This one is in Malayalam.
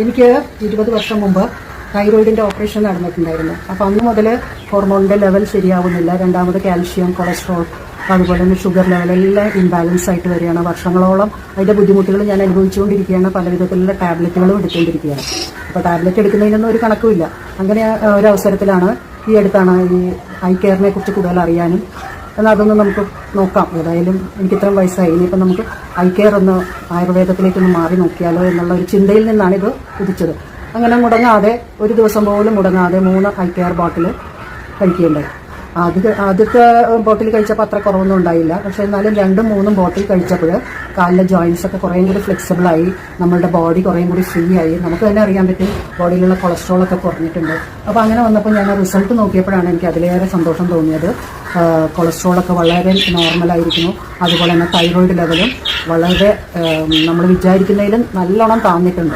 എനിക്ക് 20 വർഷം മുമ്പ് തൈറോയിഡിൻ്റെ ഓപ്പറേഷൻ നടന്നിട്ടുണ്ടായിരുന്നു. അപ്പോൾ അന്ന് മുതൽ ഹോർമോണിൻ്റെ ലെവൽ ശരിയാവുന്നില്ല. രണ്ടാമത് കാൽഷ്യം, കൊളസ്ട്രോൾ, അതുപോലെ തന്നെ ഷുഗർ ലെവലെല്ലാം ഇംബാലൻസ് ആയിട്ട് വരികയാണ്. വർഷങ്ങളോളം അതിൻ്റെ ബുദ്ധിമുട്ടുകൾ ഞാൻ അനുഭവിച്ചുകൊണ്ടിരിക്കുകയാണ്. പല വിധത്തിലുള്ള ടാബ്ലറ്റുകളും എടുത്തുകൊണ്ടിരിക്കുകയാണ്. അപ്പോൾ ടാബ്ലറ്റ് എടുക്കുന്നതിനൊന്നും ഒരു കണക്കുമില്ല. അങ്ങനെ ഒരു അവസരത്തിലാണ് ഈ അടുത്താണ് ഈ ഐ കെയറിനെ കുറിച്ച് കൂടുതൽ അറിയാനും, എന്നാൽ അതൊന്ന് നമുക്ക് നോക്കാം. ഏതായാലും എനിക്ക് ഇത്രയും വയസ്സായി, ഇനിയിപ്പം നമുക്ക് ഐ കെയർ ഒന്ന് ആയുർവേദത്തിലേക്കൊന്ന് മാറി നോക്കിയാലോ എന്നുള്ള ഒരു ചിന്തയിൽ നിന്നാണ് ഇത് ഉദിച്ചത്. അങ്ങനെ മുടങ്ങാതെ, ഒരു ദിവസം പോലും മുടങ്ങാതെ 3 ഐ കെയർ ബോട്ടിൽ കഴിക്കുകയുണ്ടായി. ആദ്യത്തെ ബോട്ടിൽ കഴിച്ചപ്പോൾ അത്ര കുറവൊന്നും ഉണ്ടായില്ല. പക്ഷേ എന്നാലും 2ഉം 3ഉം ബോട്ടിൽ കഴിച്ചപ്പോൾ കാലിലെ ജോയിൻസ് ഒക്കെ കുറേയും കൂടി ഫ്ലെക്സിബിളായി, നമ്മളുടെ ബോഡി കുറേയും കൂടി ഫ്രീ ആയി. നമുക്ക് തന്നെ അറിയാൻ പറ്റും ബോഡിയിലുള്ള കൊളസ്ട്രോളൊക്കെ കുറഞ്ഞിട്ടുണ്ട്. അപ്പോൾ അങ്ങനെ വന്നപ്പോൾ ഞാൻ റിസൾട്ട് നോക്കിയപ്പോഴാണ് എനിക്ക് അതിലേറെ സന്തോഷം തോന്നിയത്. കൊളസ്ട്രോളൊക്കെ വളരെ നോർമലായിരിക്കുന്നു. അതുപോലെ തന്നെ തൈറോയിഡ് ലെവലും വളരെ നമ്മൾ വിചാരിക്കുന്നതിലും നല്ലോണം താഴ്ന്നിട്ടുണ്ട്.